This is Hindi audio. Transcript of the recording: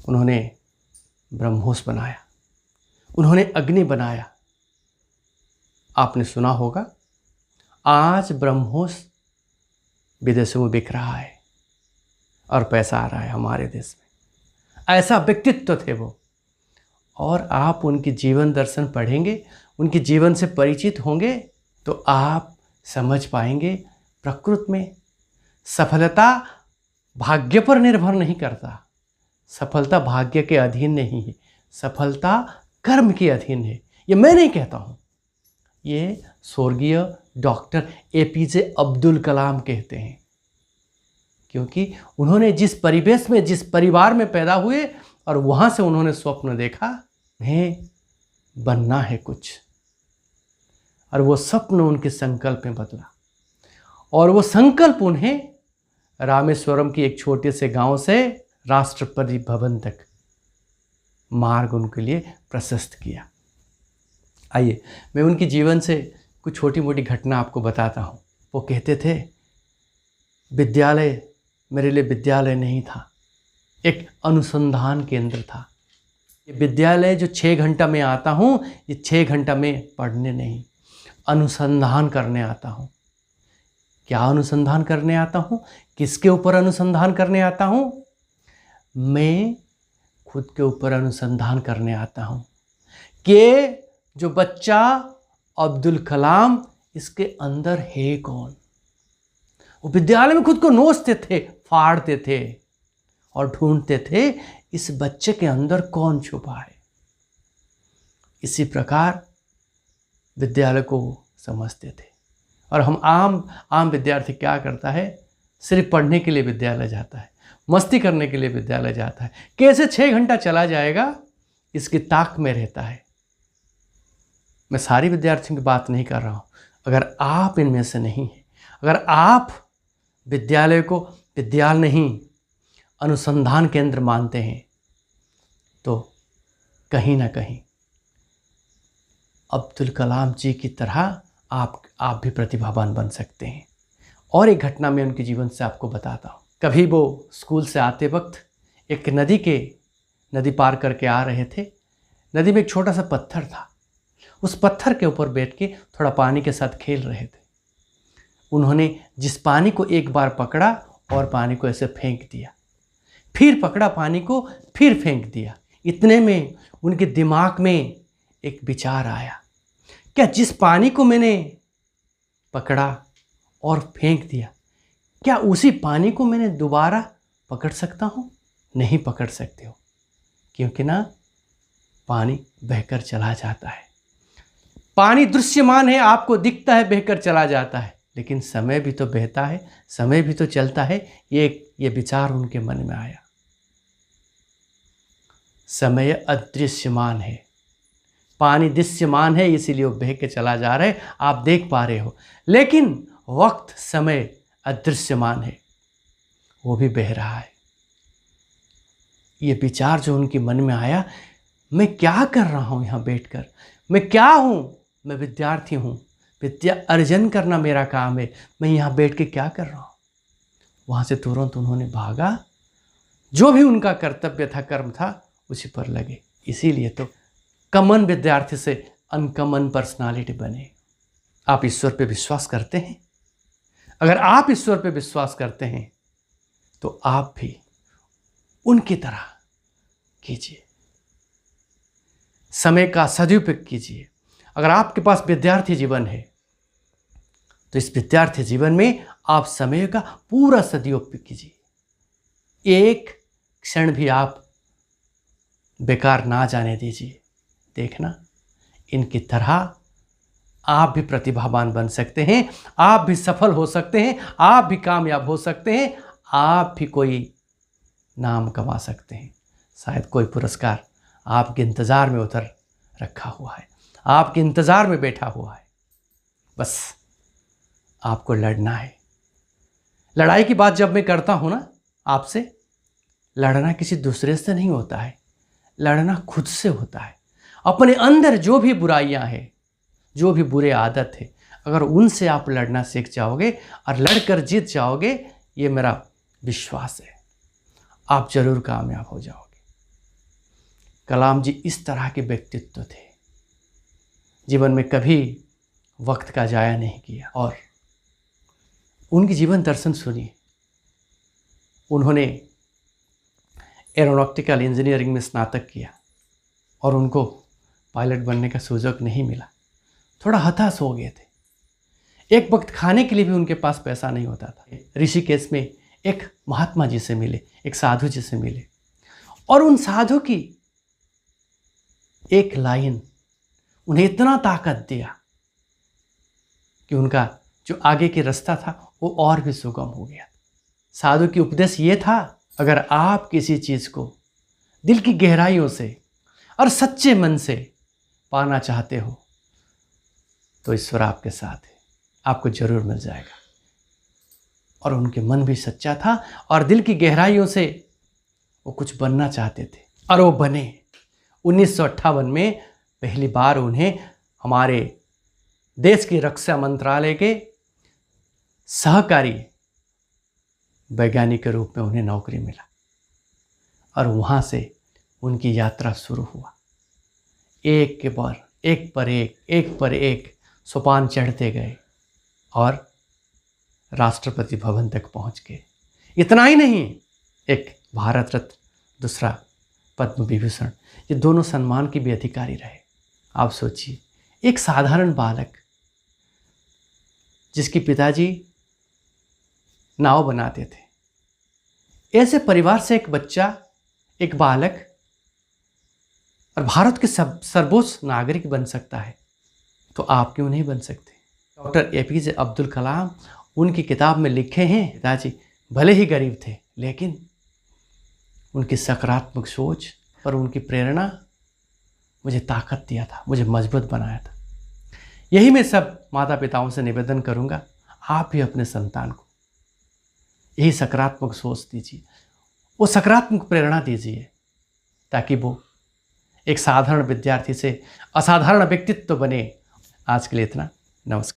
उन्होंने ब्रह्मोस बनाया, उन्होंने अग्नि बनाया। आपने सुना होगा आज ब्रह्मोस विदेशों में बिक रहा है और पैसा आ रहा है हमारे देश में। ऐसा व्यक्तित्व थे वो। और आप उनकी जीवन दर्शन पढ़ेंगे, उनके जीवन से परिचित होंगे तो आप समझ पाएंगे प्रकृति में सफलता भाग्य पर निर्भर नहीं करता, सफलता भाग्य के अधीन नहीं है, सफलता कर्म के अधीन है। ये मैं नहीं कहता हूँ, ये स्वर्गीय डॉक्टर APJ अब्दुल कलाम कहते हैं। क्योंकि उन्होंने जिस परिवेश में, जिस परिवार में पैदा हुए और वहाँ से उन्होंने स्वप्न देखा उन्हें बनना है कुछ, और वो स्वप्न उनके संकल्प में बदला। और वो संकल्प उन्हें रामेश्वरम की एक छोटे से गांव से राष्ट्रपति भवन तक मार्ग उनके लिए प्रशस्त किया। आइए मैं उनके जीवन से कुछ छोटी मोटी घटना आपको बताता हूँ। वो कहते थे विद्यालय मेरे लिए विद्यालय नहीं था, एक अनुसंधान केंद्र था। ये विद्यालय जो 6 घंटा में आता हूँ, ये 6 घंटा में पढ़ने नहीं, अनुसंधान करने आता हूँ। क्या अनुसंधान करने आता हूँ? किसके ऊपर अनुसंधान करने आता हूँ? मैं खुद के ऊपर अनुसंधान करने आता हूँ कि जो बच्चा अब्दुल कलाम, इसके अंदर है कौन। वो विद्यालय में खुद को नोचते थे, फाड़ते थे और ढूंढते थे इस बच्चे के अंदर कौन छुपा है। इसी प्रकार विद्यालय को समझते थे। और हम आम विद्यार्थी क्या करता है? सिर्फ पढ़ने के लिए विद्यालय जाता है, मस्ती करने के लिए विद्यालय जाता है। कैसे 6 घंटा चला जाएगा इसकी ताक में रहता है। मैं सारी विद्यार्थियों की बात नहीं कर रहा हूँ। अगर आप इनमें से नहीं हैं, अगर आप विद्यालय को विद्यालय नहीं अनुसंधान केंद्र मानते हैं, तो कहीं ना कहीं अब्दुल कलाम जी की तरह आप भी प्रतिभावान बन सकते हैं। और एक घटना मैं उनके जीवन से आपको बताता हूँ। कभी वो स्कूल से आते वक्त एक नदी पार करके आ रहे थे। नदी में एक छोटा सा पत्थर था। उस पत्थर के ऊपर बैठ के थोड़ा पानी के साथ खेल रहे थे। उन्होंने जिस पानी को एक बार पकड़ा और पानी को ऐसे फेंक दिया, फिर पकड़ा पानी को, फिर फेंक दिया। इतने में उनके दिमाग में एक विचार आया, क्या जिस पानी को मैंने पकड़ा और फेंक दिया, क्या उसी पानी को मैंने दोबारा पकड़ सकता हूँ? नहीं पकड़ सकते हो, क्योंकि ना पानी बहकर चला जाता है। पानी दृश्यमान है, आपको दिखता है बहकर चला जाता है, लेकिन समय भी तो बहता है, समय भी तो चलता है। ये विचार उनके मन में आया। समय अदृश्यमान है, पानी दृश्यमान है, इसीलिए वो बह के चला जा रहा है, आप देख पा रहे हो। लेकिन वक्त, समय अदृश्यमान है, वो भी बह रहा है। ये विचार जो उनके मन में आया, मैं क्या कर रहा हूँ यहाँ बैठकर? मैं क्या हूँ? मैं विद्यार्थी हूँ, विद्या अर्जन करना मेरा काम है। मैं यहाँ बैठ के क्या कर रहा हूँ? वहाँ से तुरंत उन्होंने भागा, जो भी उनका कर्तव्य था, कर्म था, उसी पर लगे। इसीलिए तो कॉमन विद्यार्थी से अनकॉमन पर्सनालिटी बने। आप ईश्वर पे विश्वास करते हैं? अगर आप ईश्वर पे विश्वास करते हैं तो आप भी उनकी तरह कीजिए, समय का सदुपयोग कीजिए। अगर आपके पास विद्यार्थी जीवन है तो इस विद्यार्थी जीवन में आप समय का पूरा सदुपयोग कीजिए। एक क्षण भी आप बेकार ना जाने दीजिए। देखना, इनकी तरह आप भी प्रतिभावान बन सकते हैं, आप भी सफल हो सकते हैं, आप भी कामयाब हो सकते हैं, आप भी कोई नाम कमा सकते हैं। शायद कोई पुरस्कार आपके इंतज़ार में उतर रखा हुआ है, आपके इंतज़ार में बैठा हुआ है। बस आपको लड़ना है। लड़ाई की बात जब मैं करता हूँ ना आपसे, लड़ना किसी दूसरे से नहीं होता है, लड़ना खुद से होता है। अपने अंदर जो भी बुराइयां हैं, जो भी बुरे आदत है, अगर उनसे आप लड़ना सीख जाओगे और लड़कर जीत जाओगे, ये मेरा विश्वास है, आप जरूर कामयाब हो जाओगे। कलाम जी इस तरह के व्यक्तित्व थे, जीवन में कभी वक्त का जाया नहीं किया। और उनकी जीवन दर्शन सुनिए। उन्होंने एरोनॉटिकल इंजीनियरिंग में स्नातक किया और उनको पायलट बनने का सुयोग नहीं मिला। थोड़ा हताश हो गए थे। एक वक्त खाने के लिए भी उनके पास पैसा नहीं होता था। ऋषिकेश में एक महात्मा जी से मिले, एक साधु जी से मिले, और उन साधु की एक लाइन उन्हें इतना ताकत दिया कि उनका जो आगे के रास्ता था वो और भी सुगम हो गया। साधु की उपदेश ये था, अगर आप किसी चीज़ को दिल की गहराइयों से और सच्चे मन से पाना चाहते हो तो ईश्वर आपके साथ है, आपको जरूर मिल जाएगा। और उनके मन भी सच्चा था और दिल की गहराइयों से वो कुछ बनना चाहते थे और वो बने। 1958 में पहली बार उन्हें हमारे देश की रक्षा मंत्रालय के सहकारी वैज्ञानिक के रूप में उन्हें नौकरी मिला और वहाँ से उनकी यात्रा शुरू हुआ। एक के बाद एक पर एक सोपान चढ़ते गए और राष्ट्रपति भवन तक पहुँच गए। इतना ही नहीं, एक भारत रत्न, दूसरा पद्म विभूषण, ये दोनों सम्मान के भी अधिकारी रहे। आप सोचिए, एक साधारण बालक जिसके पिताजी नाव बनाते थे, ऐसे परिवार से एक बच्चा, एक बालक और भारत के सर्वोच्च नागरिक बन सकता है, तो आप क्यों नहीं बन सकते? डॉक्टर APJ अब्दुल कलाम उनकी किताब में लिखे हैं, पिताजी भले ही गरीब थे लेकिन उनकी सकारात्मक सोच और उनकी प्रेरणा मुझे ताकत दिया था, मुझे मजबूत बनाया था। यही मैं सब माता पिताओं से निवेदन करूंगा, आप भी अपने संतान को यही सकारात्मक सोच दीजिए, वो सकारात्मक प्रेरणा दीजिए, ताकि वो एक साधारण विद्यार्थी से असाधारण व्यक्तित्व बने। आज के लिए इतना। नमस्कार।